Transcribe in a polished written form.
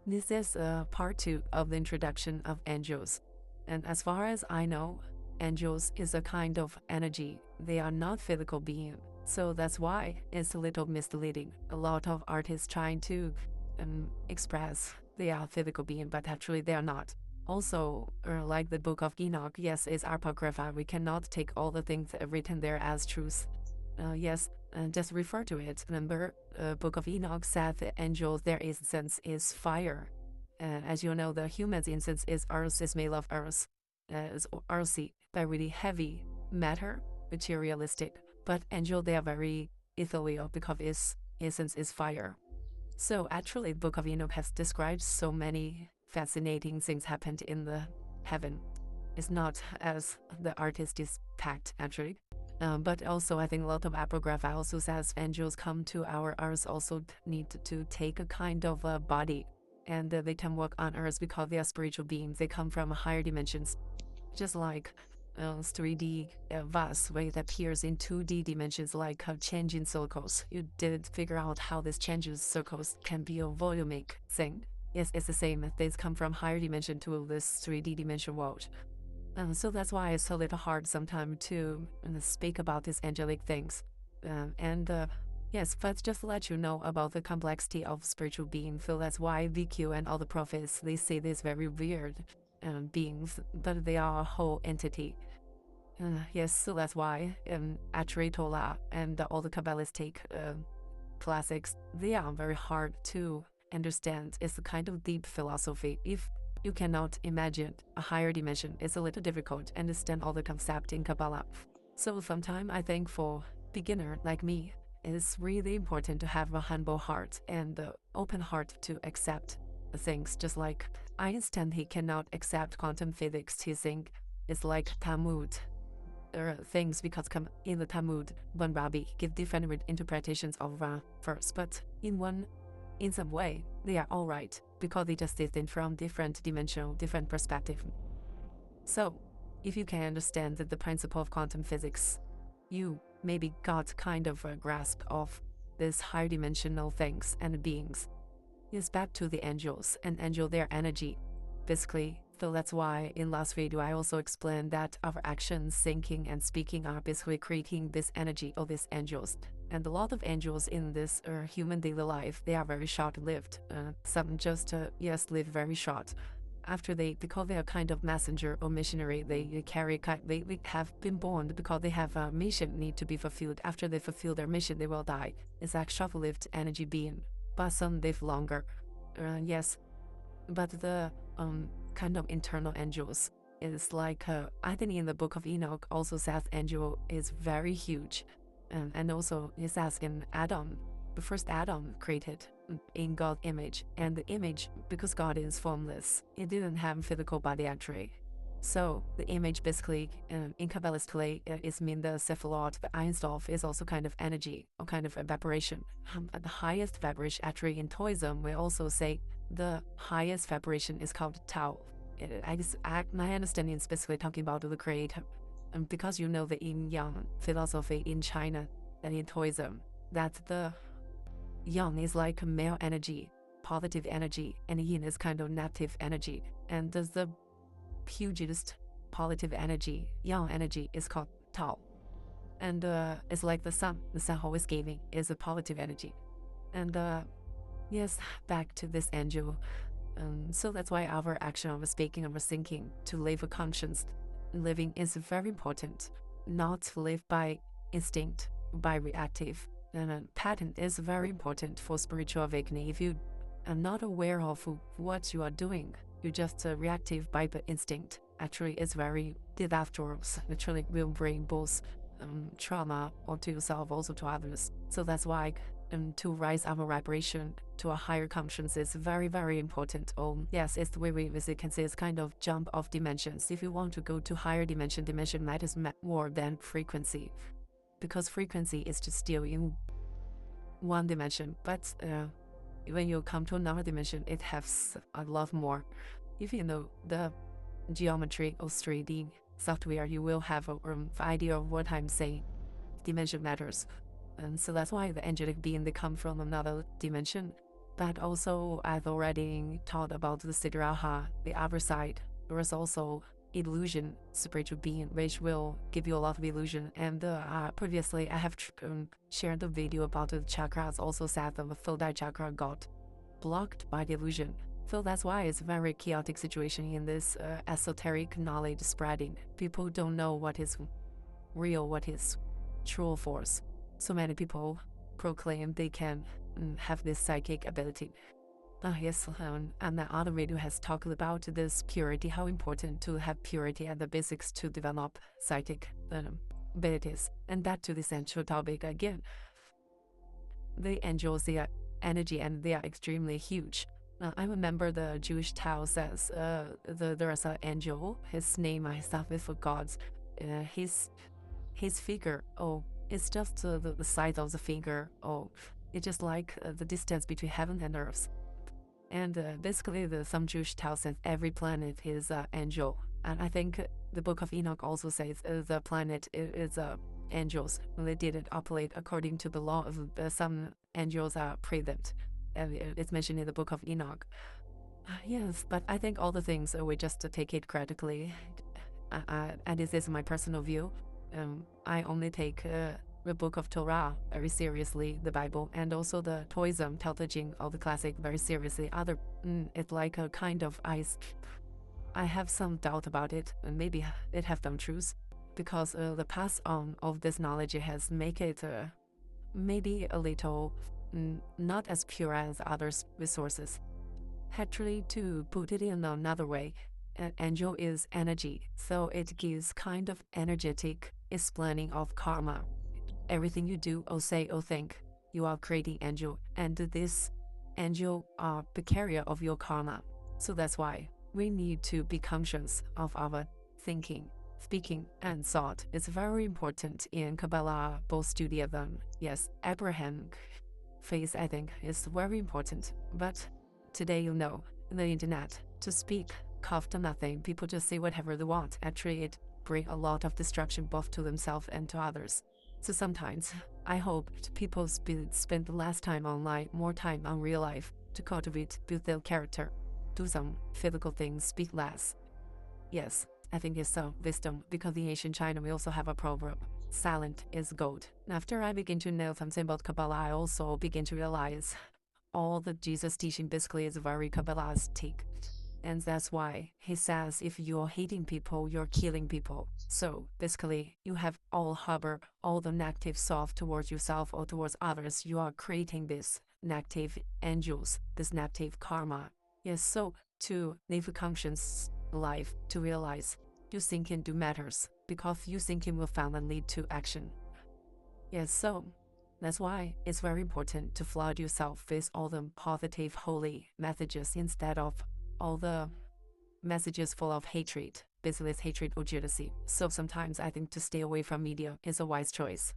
This is part 2 of the introduction of angels. And as far as I know, angels is a kind of energy. They are not physical being. So that's why it's a little misleading. A lot of artists trying to express they are physical being, but actually they are not. Also, like the Book of Enoch, yes, it's apocrypha. We cannot take all the things written there as truth. Yes, just refer to it. Remember, Book of Enoch said the angels, their essence is fire. As you know, the human's essence is earth, is made of earth. It's earthy, but really heavy matter, materialistic. But angel, they are very ethereal because its essence is fire. So actually, Book of Enoch has described so many fascinating things happened in the heaven. It's not as the artist depict actually. But also, I think a lot of apocrypha also says angels come to our earth also need to take a kind of a body, and they can work on earth because they are spiritual beings. They come from higher dimensions, just like 3D vase where it appears in 2D dimensions, like changing circles. You did figure out how this changes circles can be a volumic thing. Yes, it's the same. They come from higher dimension to this 3D dimension world. So that's why it's a little hard sometimes to speak about these angelic things. Yes, but just to let you know about the complexity of spiritual being. So that's why VQ and all the prophets, they say these very weird beings, but they are a whole entity. Yes, so that's why actually Torah and all the Kabbalistic classics, they are very hard to understand. It's a kind of deep philosophy. If you cannot imagine a higher dimension, it's a little difficult to understand all the concept in Kabbalah. So sometimes I think for beginner like me, it's really important to have a humble heart and open heart to accept things. Just like Einstein, he cannot accept quantum physics. He think it's like Talmud things because in the Talmud, one rabbi give different interpretations of verse, but in some way, they are all right because they just exist from different dimensional, different perspective. So, if you can understand the principle of quantum physics, you maybe got kind of a grasp of these higher dimensional things and beings. It's back to the angels and their energy, basically. So that's why in last video I also explained that our actions, thinking and speaking are basically creating this energy of these angels. And a lot of angels in this human daily life, they are very short-lived. Some just, yes, live very short. After because they are kind of messenger or missionary, they have been born because they have a mission need to be fulfilled. After they fulfill their mission, they will die. It's like short-lived energy being. But some live longer. Yes, but the kind of internal angels is like I think in the Book of Enoch also says angel is very huge, and also it says in Adam, the first Adam created in God's image, and the image, because God is formless, it didn't have physical body actually. So the image basically in Kabbalistically is mean the cephalot, the Einstoff is also kind of energy or kind of a vibration. The highest vibration actually in Taoism we also say the highest vibration is called Tao. My understanding is basically talking about the creator. And because you know the yin-yang philosophy in China and in Taoism, that the yang is like male energy, positive energy, and yin is kind of negative energy. And the hugest positive energy, yang energy, is called Tao. And it's like the sun always giving is a positive energy. And yes, back to this angel. So that's why our action, our speaking, our thinking, to live a conscious living is very important. Not to live by instinct, by reactive. And pattern is very important for spiritual awakening. If you are not aware of what you are doing, you just reactive by the instinct. Actually, it's very disastrous. Actually, will bring both trauma onto yourself, also to others. So that's why to rise our vibration to a higher conscience is very, very important. Yes, it's the way we can say it's kind of jump of dimensions. If you want to go to higher dimension matters more than frequency, because frequency is just still in one dimension, but when you come to another dimension, it has a lot more. If you know the geometry of 3D software, you will have an idea of what I'm saying. Dimension matters. And so that's why the angelic being, they come from another dimension. But also, I've already taught about the Siddharaha, the other side. There is also illusion, spiritual being, which will give you a lot of illusion. And previously, I have shared the video about the chakras, also said that the third eye chakra got blocked by the illusion. So that's why it's a very chaotic situation in this esoteric knowledge spreading. People don't know what is real, what is true force. So many people proclaim they can have this psychic ability. Yes, and the other video has talked about this purity, how important to have purity and the basics to develop psychic abilities. And back to the central topic again. The angels, they are energy and they are extremely huge. I remember the Jewish Tao says there is an angel, his name I start with for gods. His figure, oh, it's just the size of the finger, oh, it's just like the distance between heaven and earth. And basically, some Jewish Tao says every planet is an angel. And I think the Book of Enoch also says the planet is angels. They didn't operate according to the law of some angels are present. It's mentioned in the Book of Enoch. Yes, but I think all the things we just take it critically. And this is my personal view. I only take the Book of Torah very seriously, the Bible, and also the Taoism, Tao Te Ching, all the classic very seriously. It's like a kind of I have some doubt about it, and maybe it have some truth, because the pass on of this knowledge has make it maybe a little not as pure as other resources. Actually, to put it in another way, an angel is energy, so it gives kind of energetic explaining of karma. Everything you do or say or think, you are creating angel, and this angel are the carrier of your karma. So that's why we need to be conscious of our thinking, speaking, and thought. It's very important in Kabbalah, both Judaism. Yes, Abraham faith, I think, is very important. But today, the internet, to speak, cost nothing. People just say whatever they want. Actually, it brings a lot of destruction both to themselves and to others. So sometimes, I hope people spend less time online, more time on real life, to cultivate, build their character, do some physical things, speak less. Yes, I think it's wisdom, because in ancient China we also have a proverb, silent is gold. After I begin to know something about Kabbalah, I also begin to realize all the Jesus teaching basically is very Kabbalistic. And that's why he says if you're hating people, you're killing people. So basically, you have harbor all the negative thought towards yourself or towards others. You are creating this negative angels, this negative karma. Yes, so to live a conscious life, to realize your thinking do matters, because your thinking will finally lead to action. Yes, so that's why it's very important to flood yourself with all the positive, holy messages instead of all the messages full of hatred, basically hatred or jealousy. So sometimes I think to stay away from media is a wise choice.